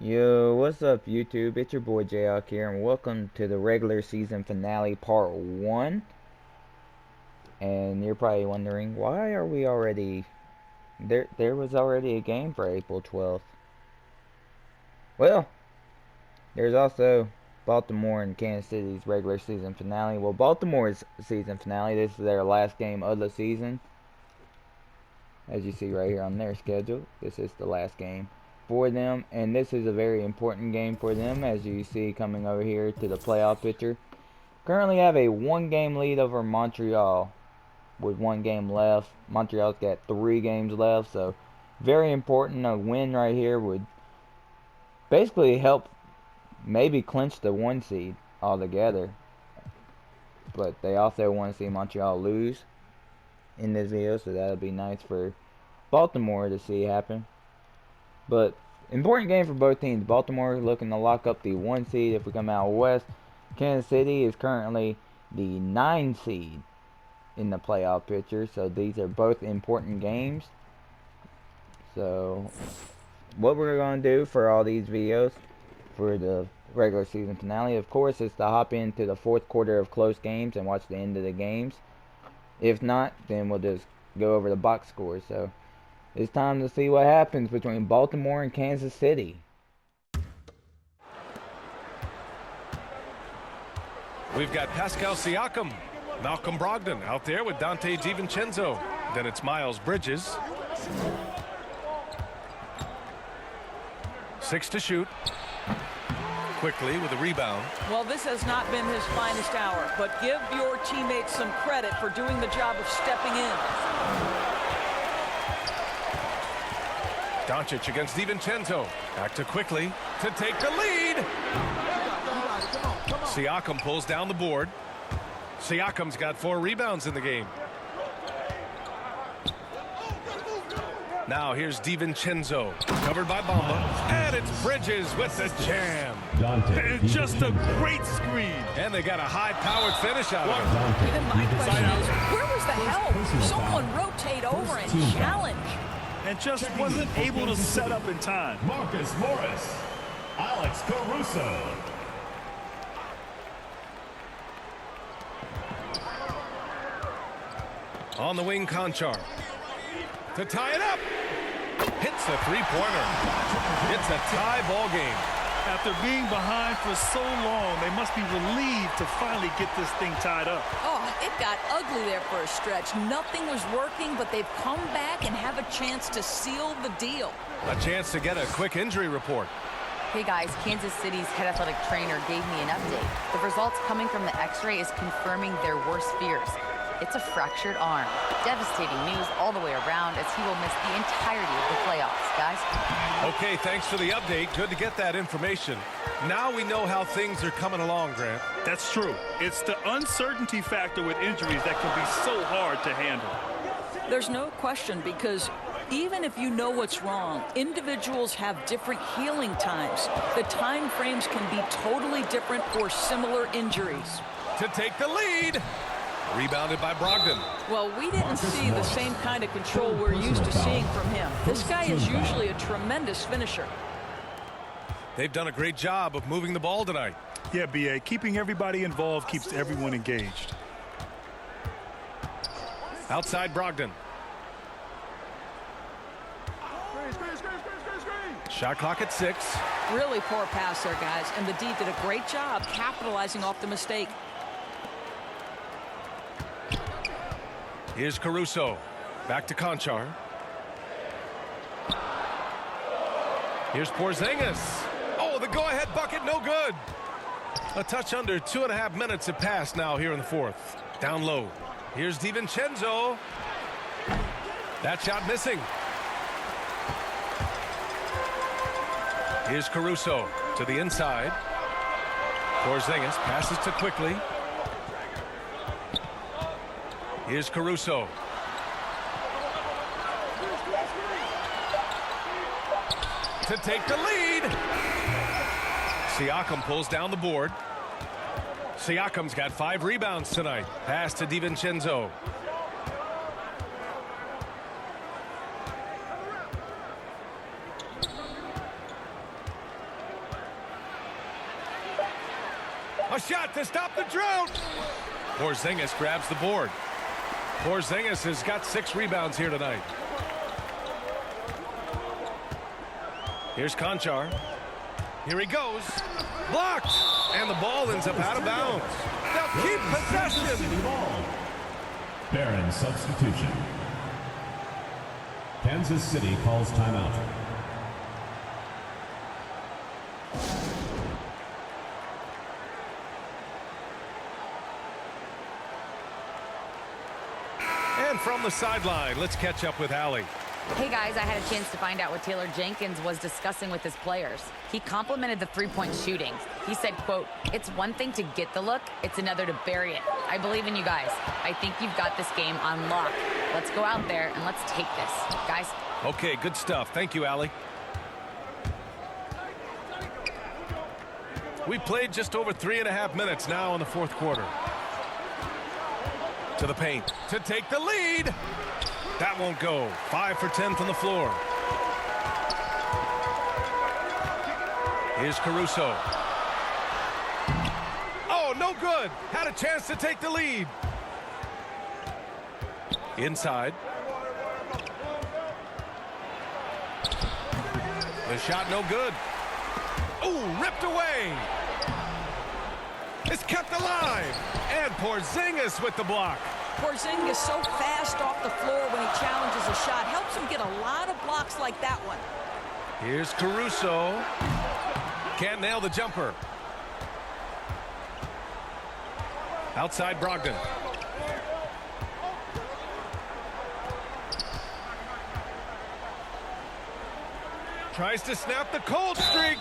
Yo, what's up YouTube? It's your boy JHAWK here, and welcome to the regular season finale part 1. And you're probably wondering, why are we already... There was already a game for April 12th. Well, there's also Baltimore and Kansas City's regular season finale. Well, Baltimore's season finale, this is their last game of the season. As you see right here on their schedule, this is the last game for them, and this is a very important game for them, as you see coming over here to the playoff picture. Currently have a 1-game lead over Montreal with 1 game left. Montreal's got 3 games left, so very important. A win right here would basically help maybe clinch the 1 seed altogether, but they also want to see Montreal lose in this video, so that'll be nice for Baltimore to see happen. But important game for both teams. Baltimore looking to lock up the 1 seed if we come out west. Kansas City is currently the 9 seed in the playoff picture, so these are both important games. So what we're going to do for all these videos for the regular season finale, of course, is to hop into the 4th quarter of close games and watch the end of the games. If not, then we'll just go over the box scores. So it's time to see what happens between Baltimore and Kansas City. We've got Pascal Siakam, Malcolm Brogdon out there with Dante DiVincenzo. Then it's Miles Bridges. 6 to shoot. Quickly with a rebound. Well, this has not been his finest hour, but give your teammates some credit for doing the job of stepping in. Doncic against DiVincenzo. Back to Quickly to take the lead. Siakam pulls down the board. Siakam's got 4 rebounds in the game. Now here's DiVincenzo, covered by Bamba, and it's Bridges with the jam. And just a great screen. And they got a high-powered finish out of it. Even my question is, where was the help? Someone rotate over and challenge. And just wasn't able to set up in time. Marcus Morris, Alex Caruso. On the wing, Conchar. To tie it up. Hits a 3-pointer. It's a tie ball game. After being behind for so long, they must be relieved to finally get this thing tied up. Oh, it got ugly there for a stretch. Nothing was working, but they've come back and have a chance to seal the deal. A chance to get a quick injury report. Hey guys, Kansas City's head athletic trainer gave me an update. The results coming from the x-ray is confirming their worst fears. It's a fractured arm. Devastating news all the way around, as he will miss the entirety of the playoffs, guys. Okay, thanks for the update. Good to get that information. Now we know how things are coming along, Grant. That's true. It's the uncertainty factor with injuries that can be so hard to handle. There's no question, because even if you know what's wrong, individuals have different healing times. The time frames can be totally different for similar injuries. To take the lead. Rebounded by Brogdon. Well, we didn't see the same kind of control we're used to seeing from him. This guy is usually a tremendous finisher. They've done a great job of moving the ball tonight. Yeah, B.A., keeping everybody involved keeps everyone engaged. Outside Brogdon. Shot clock at 6. Really poor pass there, guys, and the D did a great job capitalizing off the mistake. Here's Caruso. Back to Conchar. Here's Porzingis. Oh, the go-ahead bucket, no good. A touch under 2.5 minutes have passed now here in the 4th. Down low. Here's DiVincenzo. That shot missing. Here's Caruso to the inside. Porzingis passes to Quickly. Here's Caruso. To take the lead. Siakam pulls down the board. Siakam's got 5 rebounds tonight. Pass to DiVincenzo. shot to stop the drought. Porzingis grabs the board. Porzingis has got 6 rebounds here tonight. Here's Conchar. Here he goes. Blocked. And the ball ends up out of bounds. They'll keep possession. Barron substitution. Kansas City calls timeout. And from the sideline, let's catch up with Allie. Hey guys, I had a chance to find out what Taylor Jenkins was discussing with his players. He complimented the three-point shooting. He said, quote, "It's one thing to get the look, it's another to bury it. I believe in you guys. I think you've got this game on lock. Let's go out there and let's take this. Guys." Okay, good stuff. Thank you, Allie. We played just over 3.5 minutes now in the fourth quarter. To the paint to take the lead. That won't go. 5 for 10 from the floor. Here's Caruso. Oh, no good. Had a chance to take the lead. Inside. The shot no good. Ooh, ripped away. It's kept alive. And Porzingis with the block. Porzingis so fast off the floor when he challenges a shot. Helps him get a lot of blocks like that one. Here's Caruso. Can't nail the jumper. Outside Brogdon. Tries to snap the cold streak.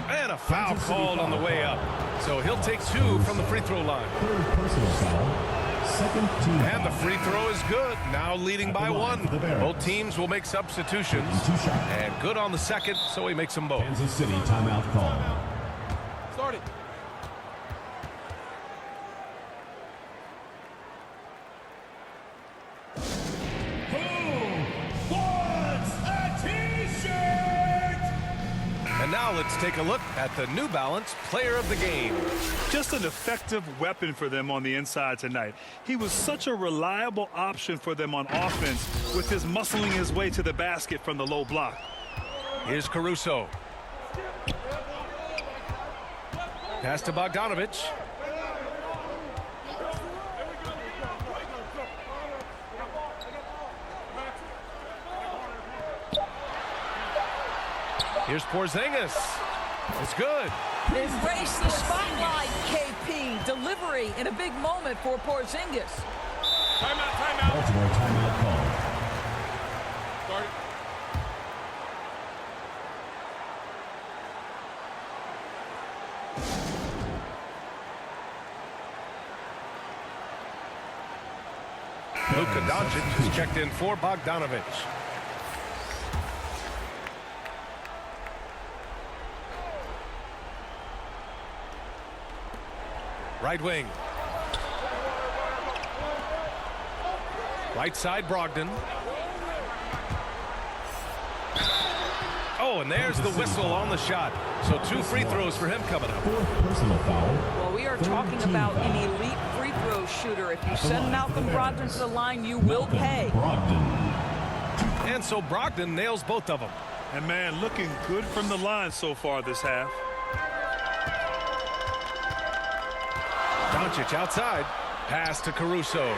And a foul called on the way up. So he'll take 2 from the free throw line. Third personal foul. Second team. And the free throw is good. Now leading by 1. Both teams will make substitutions. And good on the second, so he makes them both. Kansas City timeout call. Start it. And now let's take a look at the New Balance Player of the Game. Just an effective weapon for them on the inside tonight. He was such a reliable option for them on offense with his muscling his way to the basket from the low block. Here's Caruso. Pass to Bogdanovich. Here's Porzingis. It's good. Embrace the spotlight, KP. Delivery in a big moment for Porzingis. Timeout, timeout. Baltimore timeout call. Start it. Luka Doncic has checked in for Bogdanovich. Right wing. Right side, Brogdon. Oh, and there's the whistle on the shot. So 2 free throws for him coming up. Fourth personal foul. Well, we are talking about an elite free throw shooter. If you send Malcolm Brogdon to the line, you will pay. Brogdon. And so Brogdon nails both of them. And man, looking good from the line so far this half. Doncic outside. Pass to Caruso.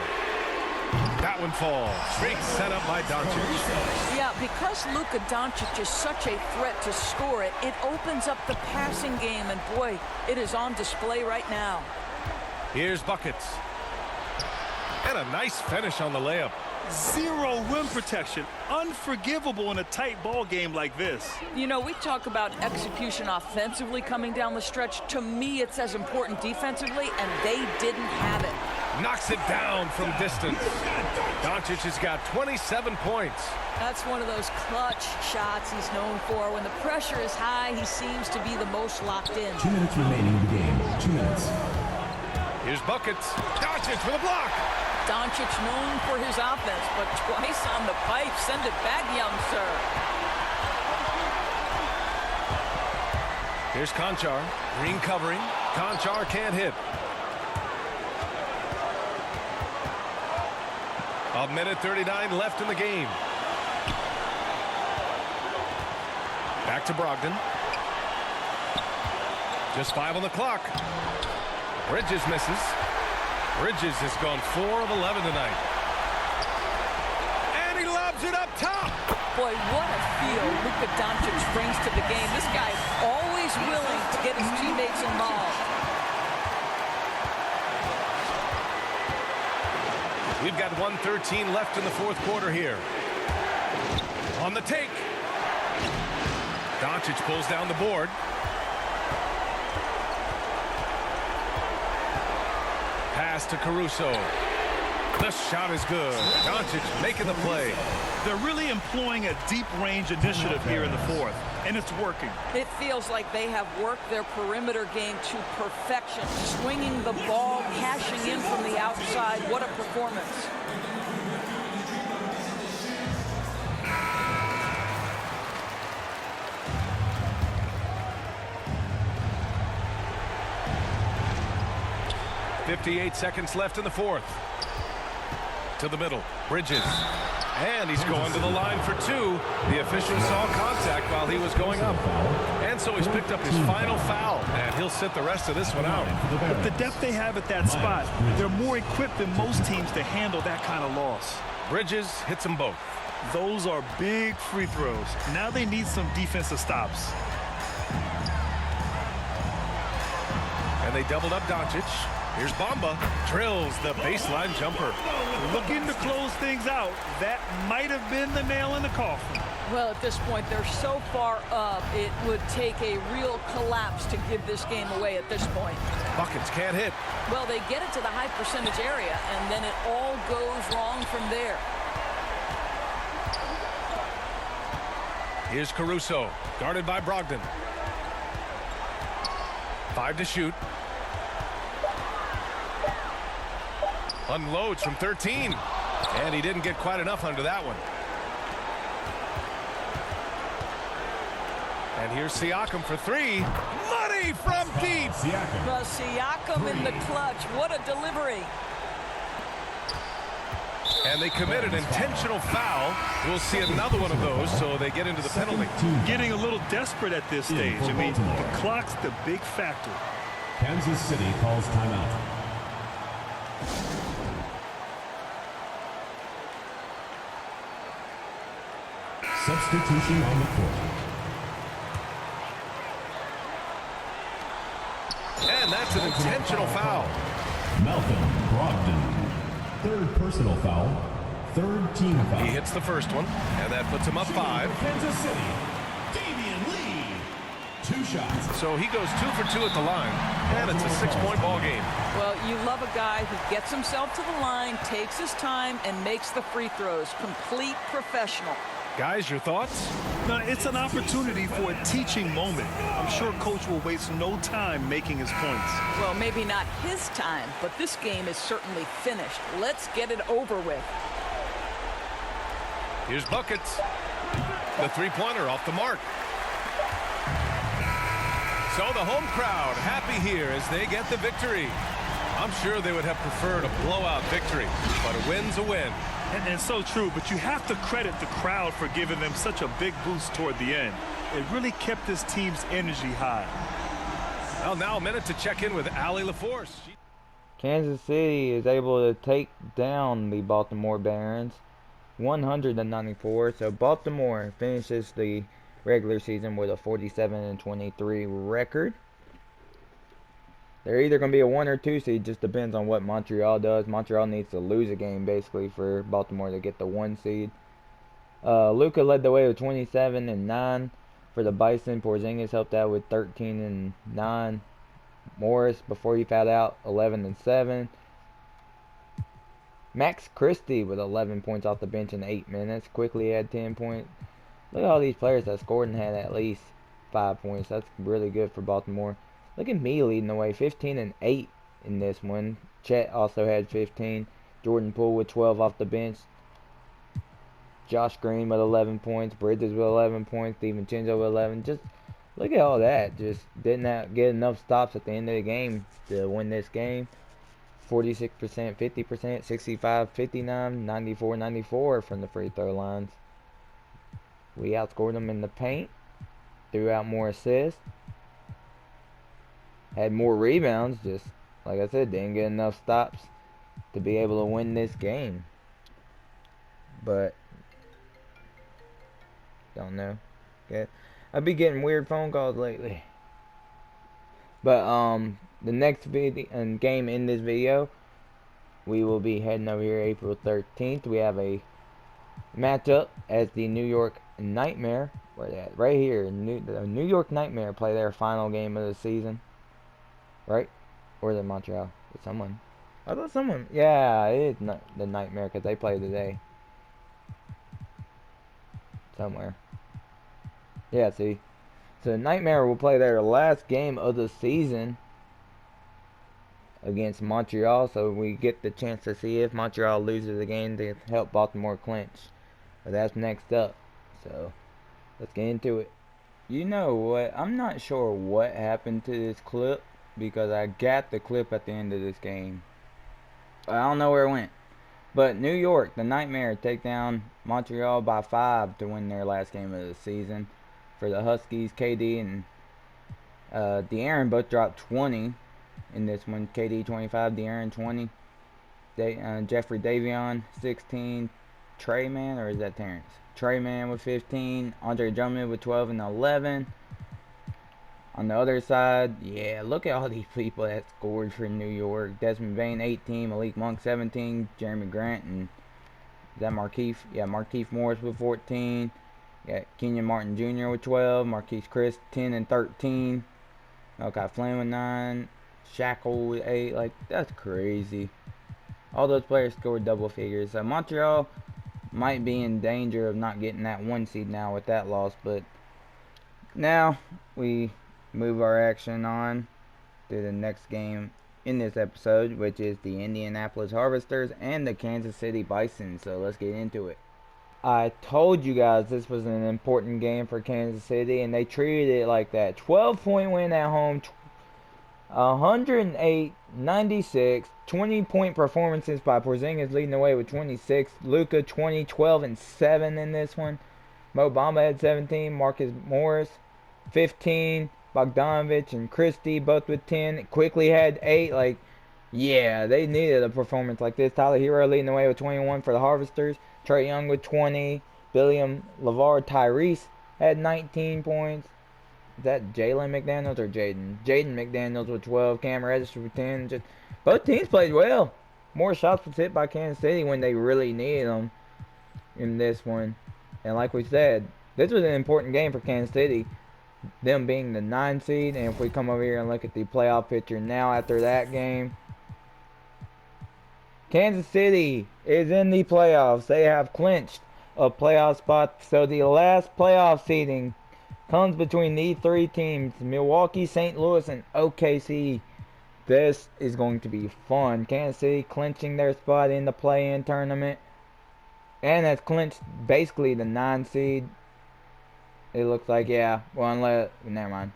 That one falls. Great setup by Doncic. Yeah, because Luka Doncic is such a threat to score it, it opens up the passing game, and boy, it is on display right now. Here's buckets. And a nice finish on the layup. Zero rim protection. Unforgivable in a tight ball game like this. You know, we talk about execution offensively coming down the stretch. To me, it's as important defensively, and they didn't have it. Knocks it down from distance. Doncic has got 27 points. That's one of those clutch shots he's known for. When the pressure is high, he seems to be the most locked in. 2 minutes remaining in the game. 2 minutes. Here's buckets. Doncic with a block. Doncic known for his offense, but twice on the pipe. Send it back, young sir. Here's Conchar. Green covering. Conchar can't hit. A minute 39 left in the game. Back to Brogdon. Just 5 on the clock. Bridges misses. Bridges has gone 4 of 11 tonight. And he lobs it up top. Boy, what a feel Luka Doncic brings to the game. This guy is always willing to get his teammates involved. We've got 1:13 left in the fourth quarter here. On the take. Doncic pulls down the board. Pass to Caruso. The shot is good. Doncic making the play. They're really employing a deep range initiative here in the fourth, and it's working. It feels like they have worked their perimeter game to perfection. Swinging the ball, cashing in from the outside. What a performance. .58 seconds left in the fourth. To the middle. Bridges. And he's going to the line for 2. The official saw contact while he was going up. And so he's picked up his final foul. And he'll sit the rest of this one out. With the depth they have at that spot, they're more equipped than most teams to handle that kind of loss. Bridges hits them both. Those are big free throws. Now they need some defensive stops. And they doubled up Doncic. Here's Bamba. Drills the baseline jumper. Looking to close things out. That might have been the nail in the coffin. Well, at this point, they're so far up, it would take a real collapse to give this game away at this point. Buckets can't hit. Well, they get it to the high percentage area, and then it all goes wrong from there. Here's Caruso, guarded by Brogdon. 5 to shoot. Unloads from 13. And he didn't get quite enough under that one. And here's Siakam for 3. Money from deep. Well, Siakam in the clutch. What a delivery. And they commit an intentional foul. We'll see another one of those, so they get into the penalty. Getting a little desperate at this stage. I mean, the clock's the big factor. Kansas City calls timeout. Substitution on the court. And that's an intentional foul. Malcolm Brogdon. 3rd personal foul. 3rd team foul. He hits the first one, and that puts him up 5. Kansas City. Damian Lee. 2 shots. So he goes 2 for 2 at the line, and it's a 6-point ball game. Well, you love a guy who gets himself to the line, takes his time, and makes the free throws. Complete professional. Guys, your thoughts? Now, it's an opportunity for a teaching moment. I'm sure Coach will waste no time making his points. Well, maybe not his time, but this game is certainly finished. Let's get it over with. Here's buckets. The three-pointer off the mark. So the home crowd happy here as they get the victory. I'm sure they would have preferred a blowout victory, but a win's a win. And so true, but you have to credit the crowd for giving them such a big boost toward the end. It really kept this team's energy high. Well, now a minute to check in with Allie LaForce. Kansas City is able to take down the Baltimore Barons 100-94. So Baltimore finishes the regular season with a 47-23 record. They're either going to be a 1 or 2 seed, just depends on what Montreal does. Montreal needs to lose a game, basically, for Baltimore to get the 1 seed. Luka led the way with 27-9 for the Bison. Porzingis helped out with 13-9. Morris, before he fouled out, 11-7. Max Christie with 11 points off the bench in 8 minutes. Quickly had 10 points. Look at all these players that scored and had at least 5 points. That's really good for Baltimore. Look at me leading the way, 15-8 in this one. Chet also had 15. Jordan Poole with 12 off the bench. Josh Green with 11 points. Bridges with 11 points. DiVincenzo with 11. Just Look at all that. Just didn't get enough stops at the end of the game to win this game. 46%, 50%, 65, 59, 94, 94 from the free throw lines. We outscored them in the paint. Threw out more assists. Had more rebounds. Just, like I said, didn't get enough stops to be able to win this game. But, don't know. Okay. I've been getting weird phone calls lately. But, the next game in this video, we will be heading over here April 13th. We have a matchup as the New York Nightmare. Where they at? Right here. The New York Nightmare play their final game of the season. Right? Or is it Montreal? Is someone? I thought someone. Yeah, it is the Nightmare because they play today. Somewhere. Yeah, see. So the Nightmare will play their last game of the season against Montreal. So we get the chance to see if Montreal loses the game to help Baltimore clinch. But that's next up. So let's get into it. You know what? I'm not sure what happened to this clip because I got the clip at the end of this game. I don't know where it went. But New York, the Nightmare, take down Montreal by 5 to win their last game of the season. For the Huskies, KD and De'Aaron both dropped 20 in this one. KD 25, De'Aaron 20. Jeffrey Davion 16. Trey Man, or is that Terrence? Trey Man with 15. Andre Drummond with 12 and 11. On the other side, yeah, look at all these people that scored for New York. Desmond Bain 18, Malik Monk 17, Jeremy Grant, and is that Markeith? Yeah, Markeith Morris with 14. Got Kenyon Martin Jr. with 12. Marquise Chris 10 and 13. Okay, Flynn with 9. Shackle with 8. Like, that's crazy. All those players scored double figures. So Montreal might be in danger of not getting that 1 seed now with that loss. But now we move our action on to the next game in this episode, which is the Indianapolis Harvesters and the Kansas City Bison. So let's get into it. I told you guys this was an important game for Kansas City, and they treated it like that. 12-point win at home, 108-96, 20-point performances by Porzingis leading the way with 26. Luka 20, 12, and 7 in this one. Mo Bamba had 17. Marcus Morris 15. Bogdanovich and Christie both with 10. Quickly had 8. Like, yeah, they needed a performance like this. Tyler Hero leading the way with 21 for the Harvesters. Trae Young with 20. William LeVar Tyrese had 19 points. Is that Jalen McDaniels or Jaden? Jaden McDaniels with 12. Cam Reddish with 10. Just, both teams played well. More shots was hit by Kansas City when they really needed them in this one. And like we said, this was an important game for Kansas City. Them being the 9 seed. And if we come over here and look at the playoff picture now after that game, Kansas City is in the playoffs. They have clinched a playoff spot. So the last playoff seeding comes between these 3 teams, Milwaukee, St. Louis, and OKC. This is going to be fun. Kansas City clinching their spot in the play-in tournament. And has clinched basically the 9 seed. It looks like, yeah. Well, never mind.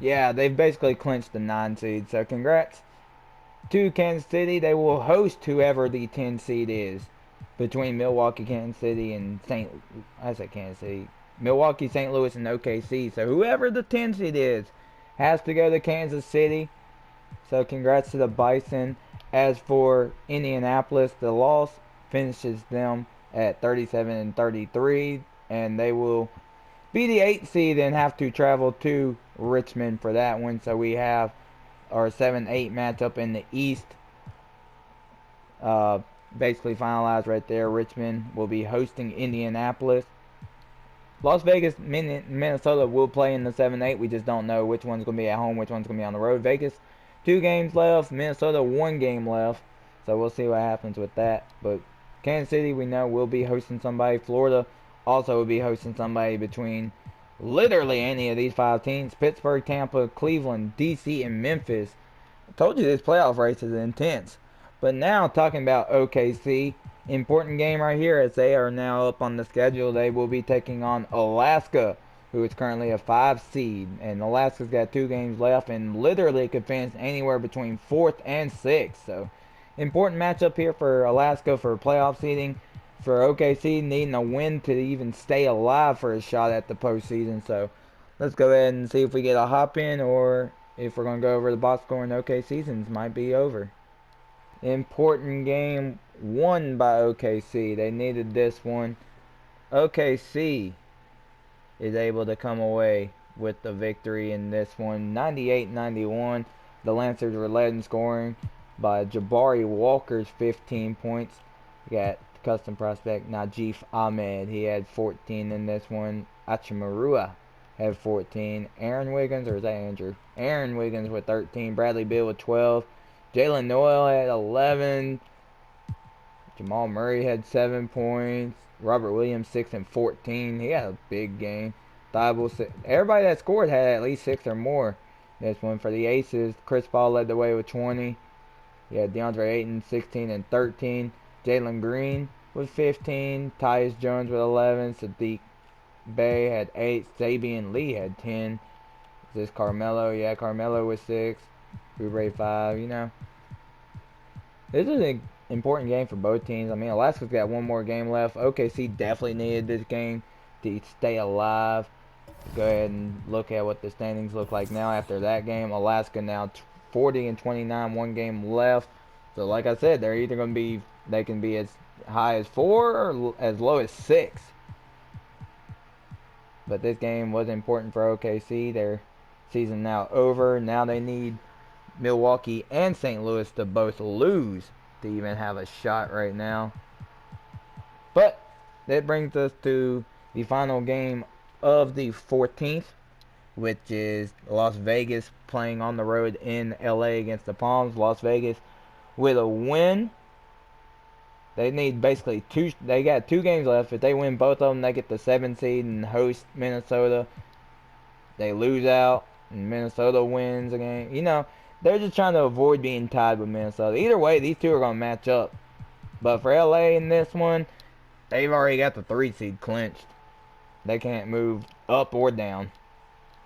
Yeah, they've basically clinched the 9 seed. So congrats to Kansas City. They will host whoever the 10 seed is between Milwaukee, Kansas City, and Kansas City. Milwaukee, St. Louis, and OKC. So whoever the 10 seed is has to go to Kansas City. So congrats to the Bison. As for Indianapolis, the loss finishes them at 37 and 33, and they will be the 8th seed and have to travel to Richmond for that one. So we have our 7-8 matchup in the East basically finalized right there. Richmond will be hosting Indianapolis. Las Vegas, Minnesota will play in the 7-8. We just don't know which one's going to be at home, which one's going to be on the road. Vegas, 2 games left. Minnesota, 1 game left. So we'll see what happens with that. But Kansas City, we know, will be hosting somebody. Florida also will be hosting somebody between literally any of these 5 teams. Pittsburgh, Tampa, Cleveland, DC, and Memphis. I told you this playoff race is intense. But now, talking about OKC, important game right here as they are now up on the schedule. They will be taking on Alaska, who is currently a 5 seed. And Alaska's got 2 games left and literally could finish anywhere between 4th and 6th. So, important matchup here for Alaska for playoff seeding. For OKC, needing a win to even stay alive for a shot at the postseason. So, let's go ahead and see if we get a hop in, or if we're going to go over the box score and OKC's might be over. Important game won by OKC. They needed this one. OKC is able to come away with the victory in this one. 98-91. The Lancers were led in scoring by Jabari Walker's 15 points. You got custom prospect Najif Ahmed. He had 14 in this one. Achimarua had 14. Aaron Wiggins, or is that Andrew? Aaron Wiggins with 13. Bradley Beal with 12. Jalen Noel had 11. Jamal Murray had 7 points. Robert Williams 6 and 14. He had a big game. Thibault, everybody that scored had at least 6 or more. This one for the Aces. Chris Paul led the way with 20. You had DeAndre Ayton 16 and 13. Jalen Green with 15. Tyus Jones with 11. Sadiq Bey had 8. Sabian Lee had 10. Is this Carmelo? Yeah, Carmelo with 6. Oubre 5. You know, this is an important game for both teams. I mean, Alaska's got one more game left. OKC definitely needed this game to stay alive. Go ahead and look at what the standings look like now after that game. Alaska now 40 and 29, one game left. So like I said, they're either going to be, they can be as high as 4 or as low as 6. But this game was important for OKC. Their season now over. Now they need Milwaukee and St. Louis to both lose to even have a shot right now. But that brings us to the final game of the 14th, which is Las Vegas playing on the road in LA against the Palms. Las Vegas with a win. They need basically they got 2 games left. If they win both of them, they get the 7 seed and host Minnesota. They lose out and Minnesota wins a game. You know, they're just trying to avoid being tied with Minnesota. Either way, these two are going to match up. But for LA in this one, they've already got the 3 seed clinched. They can't move up or down,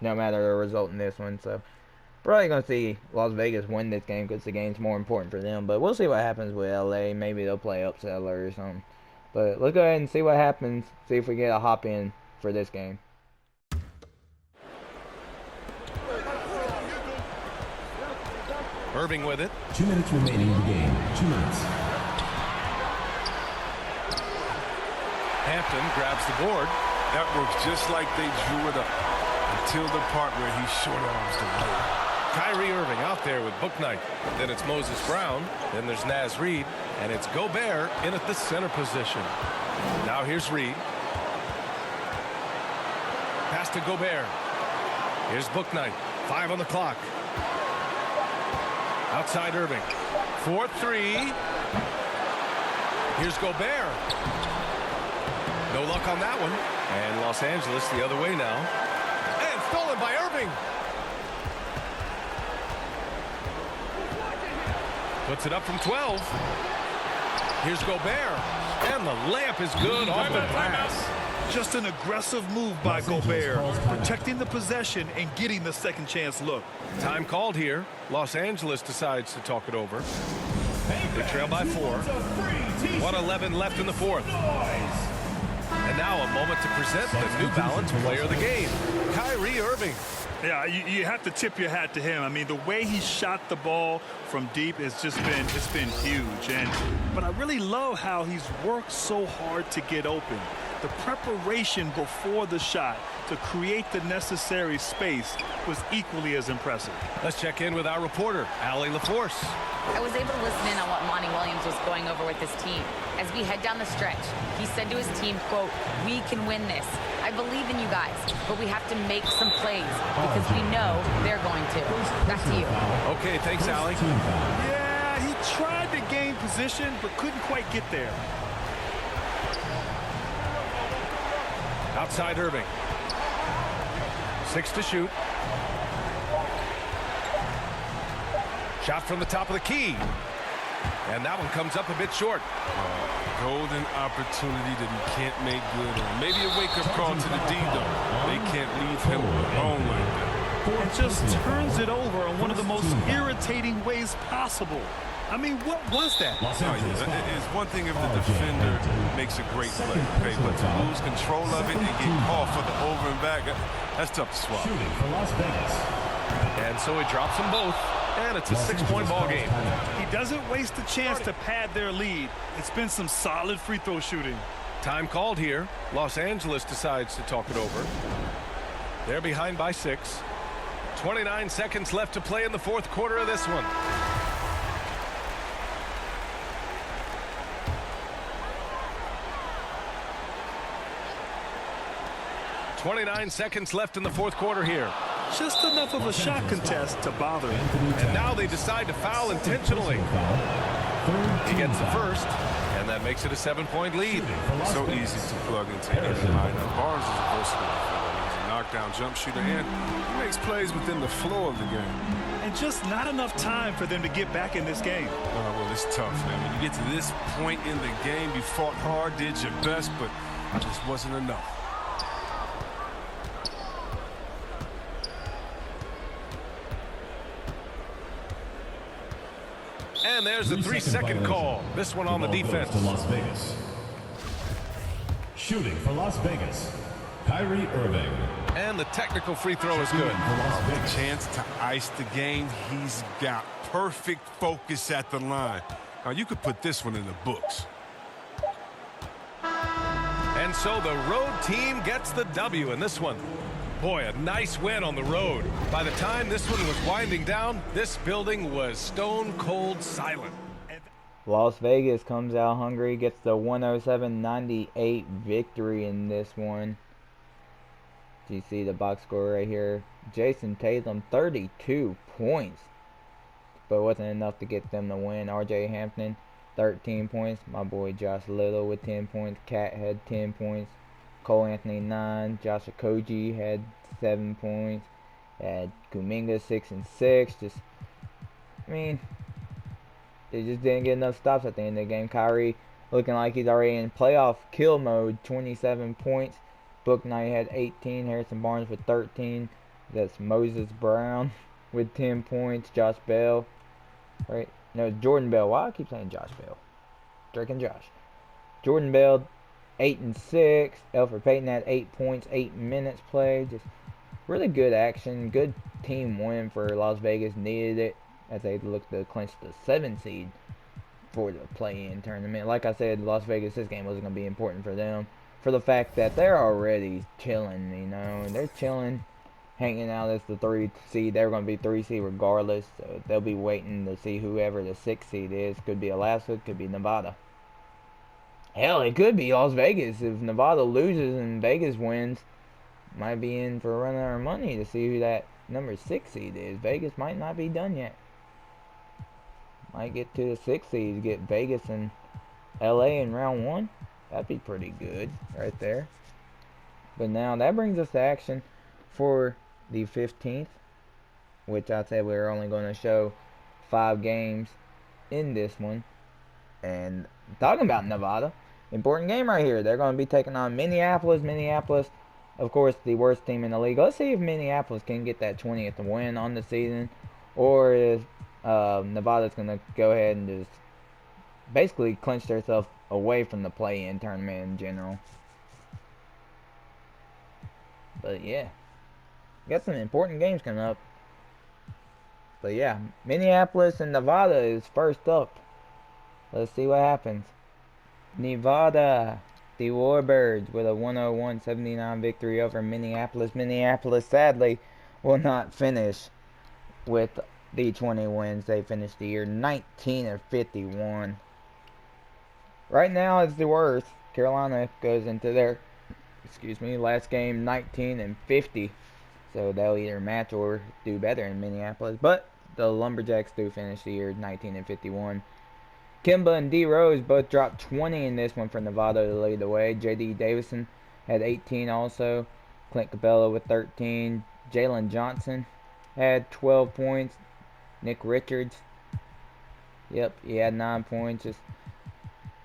no matter the result in this one. So, probably going to see Las Vegas win this game because the game's more important for them. But we'll see what happens with LA. Maybe they'll play upset or something. But let's go ahead and see what happens. See if we get a hop in for this game. Irving with it. 2 minutes remaining in the game. 2 minutes. Hampton grabs the board. That works just like they drew it up until the part where he short arms the ball. Kyrie Irving out there with Bouknight. Then it's Moses Brown. Then there's Naz Reid. And it's Gobert in at the center position. Now here's Reid. Pass to Gobert. Here's Bouknight. 5 on the clock. Outside Irving. 4-3. Here's Gobert. No luck on that one. And Los Angeles the other way now. And stolen by Irving. Puts it up from 12. Here's Gobert. And the layup is good off the glass. Just an aggressive move by Gobert, protecting the possession and getting the second chance look. Time called here. Los Angeles decides to talk it over. They trail by 4. 1:11 left in the 4th. And now a moment to present the New Balance Player of the Game, Kyrie Irving. Yeah, you have to tip your hat to him. I mean, the way he shot the ball from deep has just been huge. But I really love how he's worked so hard to get open. The preparation before the shot to create the necessary space was equally as impressive. Let's check in with our reporter, Allie LaForce. I was able to listen in on what Monty Williams was going over with his team. As we head down the stretch, he said to his team, quote, "We can win this. I believe in you guys, but we have to make some plays because we know they're going to." Back to you. Okay, thanks, Allie. Yeah, he tried to gain position, but couldn't quite get there. Outside Irving. 6 to shoot. Shot from the top of the key. And that one comes up a bit short. Golden opportunity that he can't make good on. Maybe a wake-up call to the D, though. They can't leave him alone like that. And just turns it over in one of the most irritating ways possible. I mean, what was that? It's one thing if the defender makes a great play, okay, but to lose control of it and get caught for the over and back, that's tough to swallow. Shooting for Las Vegas. And so he drops them both, and it's a 6-point ball game. He doesn't waste a chance to pad their lead. It's been some solid free throw shooting. Time called here. Los Angeles decides to talk it over. They're behind by 6. 29 seconds left to play in the fourth quarter of this one. .29 seconds left in the fourth quarter here. Just enough of a shot contest to bother him. And now they decide to foul intentionally. He gets the first, and that makes it a 7-point lead. So easy to plug into any lineup. Barnes is a versatile defender. He's a knockdown jump shooter, and he makes plays within the flow of the game. And just not enough time for them to get back in this game. Well, it's tough, man. When you get to this point in the game, you fought hard, did your best, but it just wasn't enough. And there's a 3-second call. This one on the defense. To Las Vegas. Shooting for Las Vegas, Kyrie Irving. And the technical free throw is good. The chance to ice the game. He's got perfect focus at the line. Now, you could put this one in the books. And so the road team gets the W in this one. Boy, a nice win on the road. By the time this one was winding down, this building was stone cold silent. Las Vegas comes out hungry, gets the 107-98 victory in this one. You see the box score right here. Jason Tatum, 32 points. But wasn't enough to get them the win. RJ Hampton, 13 points. My boy Josh Little with 10 points. Cat had 10 points. Cole Anthony 9. Josh Okogie had 7 points. Had Kuminga 6 and 6. I mean, they just didn't get enough stops at the end of the game. Kyrie looking like he's already in playoff kill mode. 27 points. Book Knight had 18. Harrison Barnes with 13. That's Moses Brown with 10 points. Josh Bell. Right? No, Jordan Bell. Why I keep saying Josh Bell? Drake and Josh. Jordan Bell 8 and 6. Elfrid Payton had 8 points, 8 minutes played. Just really good action. Good team win for Las Vegas. Needed it as they look to clinch the 7th seed for the play-in tournament. Like I said, Las Vegas, this game wasn't going to be important for them. For the fact that they're already chilling, you know. They're chilling, hanging out as the 3 seed. They're going to be 3 seed regardless. So they'll be waiting to see whoever the 6 seed is. Could be Alaska, could be Nevada. Hell, it could be Las Vegas. If Nevada loses and Vegas wins, might be in for a run out of money to see who that number 6 seed is. Vegas might not be done yet. Might get to the 6 seed, get Vegas and LA in round 1. That'd be pretty good right there. But now that brings us to action for the 15th, which I said we were only going to show 5 games in this one. And talking about Nevada, important game right here. They're going to be taking on Minneapolis. Minneapolis, of course, the worst team in the league. Let's see if Minneapolis can get that 20th win on the season, or if Nevada's going to go ahead and just basically clinch themselves away from the play-in tournament in general. But yeah, got some important games coming up. But yeah, Minneapolis and Nevada is first up. Let's see what happens. Nevada, the Warbirds with a 101-79 victory over Minneapolis. Minneapolis, sadly, will not finish with the 20 wins. They finished the year 19-51. Right now, it's the worst. Carolina goes into their, last game 19-50. So they'll either match or do better in Minneapolis. But the Lumberjacks do finish the year 19-51. Kimba and D. Rose both dropped 20 in this one for Nevada to lead the way. J.D. Davison had 18 also. Clint Capella with 13. Jalen Johnson had 12 points. Nick Richards Yep, he had 9 points. Just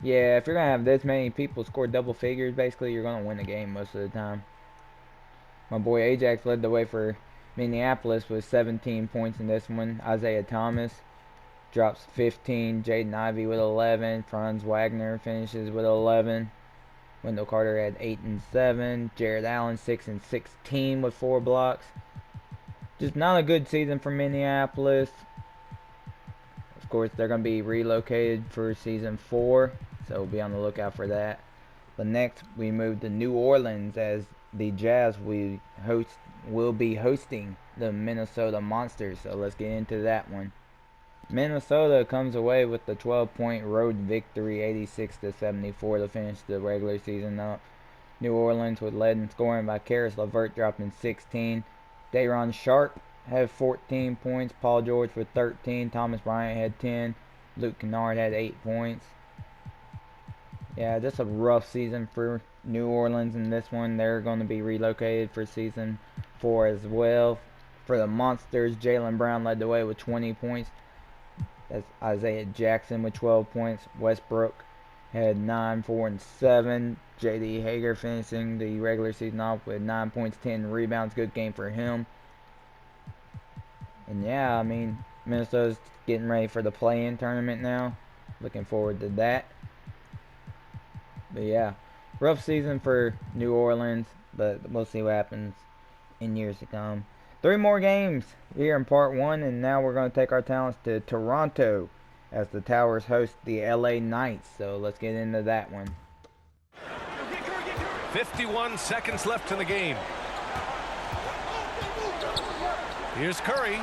yeah, if you're gonna have this many people score double figures, basically you're gonna win the game most of the time. My boy Ajax led the way for Minneapolis with 17 points in this one. Isaiah Thomas drops 15. Jaden Ivey with 11. Franz Wagner finishes with 11. Wendell Carter had 8 and 7. Jared Allen 6 and 16 with 4 blocks. Just not a good season for Minneapolis. Of course, they're going to be relocated for season 4, so be on the lookout for that. But next, we move to New Orleans as the Jazz will be hosting the Minnesota Monsters. So let's get into that one. Minnesota comes away with the 12-point road victory, 86-74 to finish the regular season up. New Orleans was led in scoring by Karis LeVert dropping 16. Day'Ron Sharpe had 14 points. Paul George with 13. Thomas Bryant had 10. Luke Kennard had 8 points. Yeah, just a rough season for New Orleans in this one. They're going to be relocated for season 4 as well. For the Monsters, Jaylen Brown led the way with 20 points. That's Isaiah Jackson with 12 points. Westbrook had 9, 4, and 7. J.D. Hager finishing the regular season off with 9 points, 10 rebounds. Good game for him. And yeah, I mean, Minnesota's getting ready for the play-in tournament now. Looking forward to that. But yeah, rough season for New Orleans, but we'll see what happens in years to come. 3 more games here in part 1, and now we're going to take our talents to Toronto as the Towers host the LA Knights. So let's get into that one. 51 seconds left in the game. Here's Curry,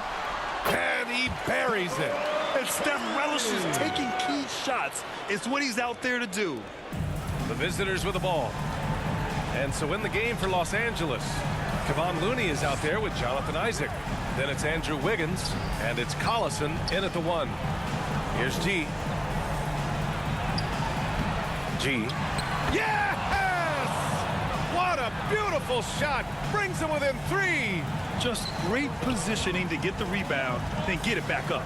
and he buries it. And Steph relishes taking key shots. It's what he's out there to do. The visitors with the ball. And so in the game for Los Angeles, Kevon Looney is out there with Jonathan Isaac. Then it's Andrew Wiggins, and it's Collison in at the 1. Here's G. Yes! What a beautiful shot. Brings him within 3. Just great positioning to get the rebound, then get it back up.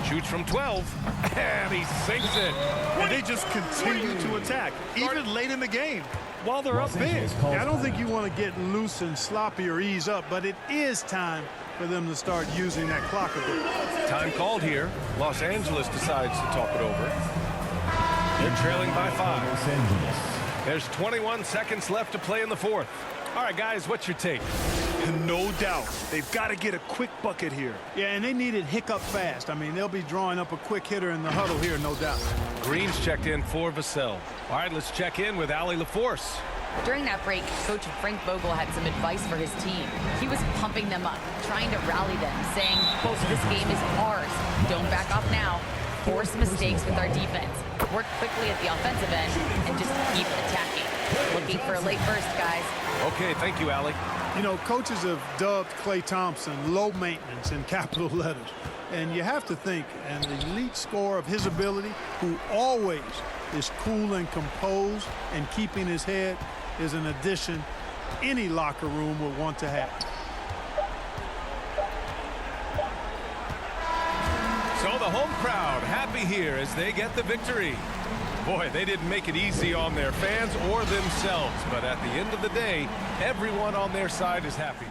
Shoots from 12, and he sinks it. And they just continue to attack, even late in the game, while they're up big. I don't think you want to get loose and sloppy or ease up, but it is time for them to start using that clock a bit. Time called here. Los Angeles decides to talk it over. They're trailing by 5. There's 21 seconds left to play in the 4th. All right, guys, what's your take? No doubt. They've got to get a quick bucket here. Yeah, and they need it hiccup fast. I mean, they'll be drawing up a quick hitter in the huddle here, no doubt. Green's checked in for Vassell. All right, let's check in with Allie LaForce. During that break, Coach Frank Vogel had some advice for his team. He was pumping them up, trying to rally them, saying, quote, "This game is ours. Don't back off now. Force mistakes with our defense. Work quickly at the offensive end and just keep attacking." Looking for a late burst, guys. Okay, thank you, Allie. You know, coaches have dubbed Klay Thompson low maintenance in capital letters. And you have to think an elite scorer of his ability, who always is cool and composed and keeping his head, is an addition any locker room would want to have. So the home crowd happy here as they get the victory. Boy, they didn't make it easy on their fans or themselves, but at the end of the day, everyone on their side is happy.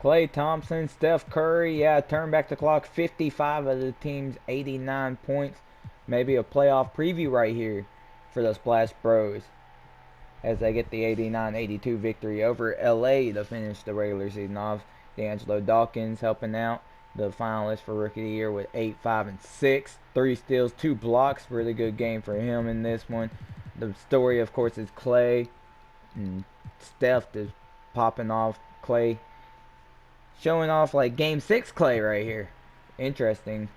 Klay Thompson, Steph Curry, yeah, turn back the clock, 55 of the team's 89 points. Maybe a playoff preview right here for the Splash Bros as they get the 89-82 victory over LA to finish the regular season off. D'Angelo Dawkins helping out, the finalist for Rookie of the Year with 8, 5, and 6. 3 steals, 2 blocks. Really good game for him in this one. The story, of course, is Klay. And Steph is popping off. Klay showing off like Game 6 Klay right here. Interesting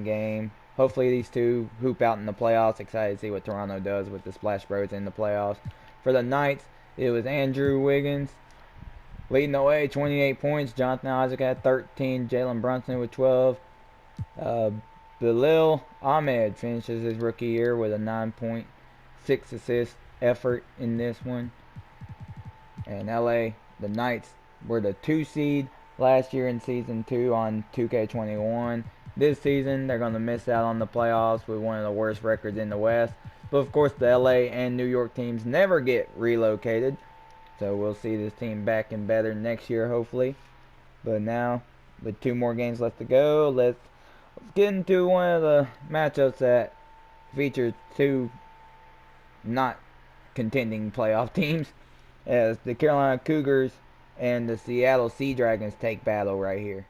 game. Hopefully these two hoop out in the playoffs. Excited to see what Toronto does with the Splash Bros in the playoffs. For the Knights, it was Andrew Wiggins leading the way, 28 points. Jonathan Isaac had 13. Jalen Brunson with 12. Bilal Ahmed finishes his rookie year with a 9.6 assist effort in this one. And LA, the Knights were the 2 seed, last year in Season 2 on 2K21. This season, they're going to miss out on the playoffs with one of the worst records in the West. But of course, the LA and New York teams never get relocated. So we'll see this team back and better next year, hopefully. But now, with 2 more games left to go, let's get into one of the matchups that features 2 not contending playoff teams, as the Carolina Cougars and the Seattle Sea Dragons take battle right here.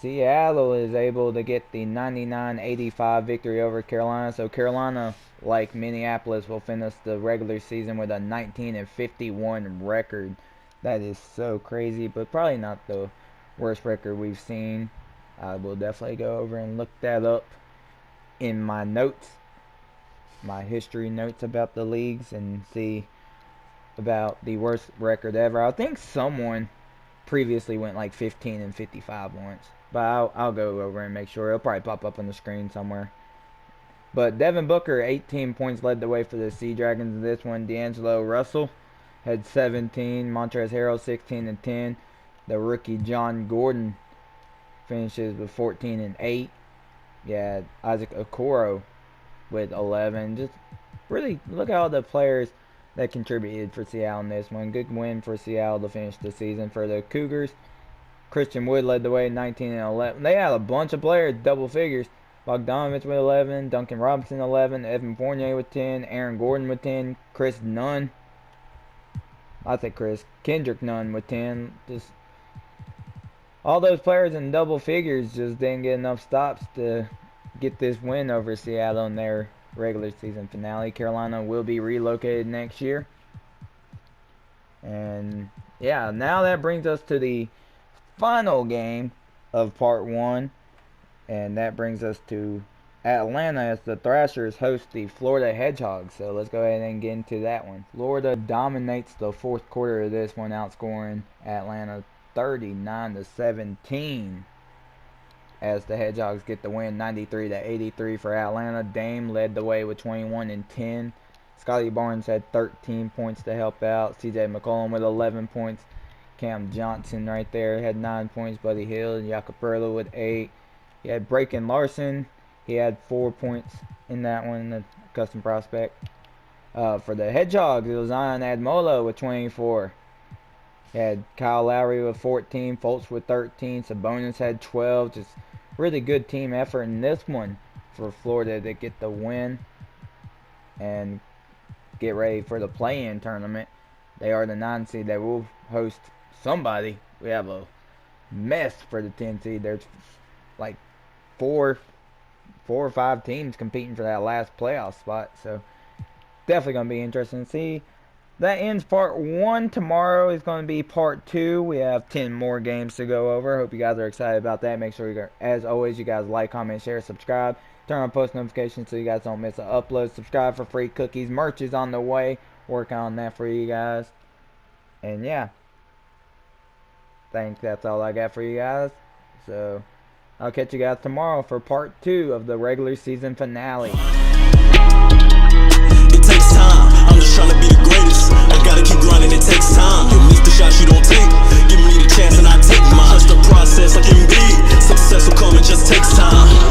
Seattle is able to get the 99-85 victory over Carolina, so Carolina, like Minneapolis, will finish the regular season with a 19-51 record. That is so crazy, but probably not the worst record we've seen. I will definitely go over and look that up in my notes, my history notes about the leagues, and see about the worst record ever. I think someone previously went like 15-55 once, but I'll go over and make sure. It'll probably pop up on the screen somewhere. But Devin Booker, 18 points, led the way for the Sea Dragons in this one. D'Angelo Russell had 17. Montrezl Harrell, 16 and 10. The rookie John Gordon finishes with 14 and 8. Yeah, Isaac Okoro with 11. Just really look at all the players that contributed for Seattle in this one. Good win for Seattle to finish the season. For the Cougars, Christian Wood led the way, 19 and 11. They had a bunch of players, double figures. Bogdanovich with 11, Duncan Robinson 11, Evan Fournier with 10, Aaron Gordon with 10, Chris Nunn. I say Kendrick Nunn with 10. Just all those players in double figures just didn't get enough stops to get this win over Seattle in their regular season finale. Carolina will be relocated next year. And yeah, now that brings us to the final game of part 1. And that brings us to Atlanta as the Thrashers host the Florida Hedgehogs. So let's go ahead and get into that one. Florida dominates the 4th quarter of this one, outscoring Atlanta 39-17. As the Hedgehogs get the win, 93-83 for Atlanta. Dame led the way with 21 and 10. Scotty Barnes had 13 points to help out. CJ McCollum with 11 points. Cam Johnson right there had 9 points. Buddy Hield and Jakob Perla with 8. You had Braken Larson. He had 4 points in that one, the custom prospect. For the Hedgehogs, it was Zion Admola with 24. You had Kyle Lowry with 14, Fultz with 13, Sabonis had 12. Just really good team effort in this one for Florida to get the win and get ready for the play-in tournament. They are the 9 seed. They will host somebody. We have a mess for the 10 seed. There's like four or five teams competing for that last playoff spot, so definitely going to be interesting to see. That ends part 1. Tomorrow is going to be part 2. We have 10 more games to go over. Hope you guys are excited about that. Make sure, as always, you guys like, comment, share, subscribe. Turn on post notifications so you guys don't miss an upload. Subscribe for free cookies. Merch is on the way. Working on that for you guys. And yeah, I think that's all I got for you guys. So I'll catch you guys tomorrow for part 2 of the regular season finale. It takes time. I'm just trying to be the greatest.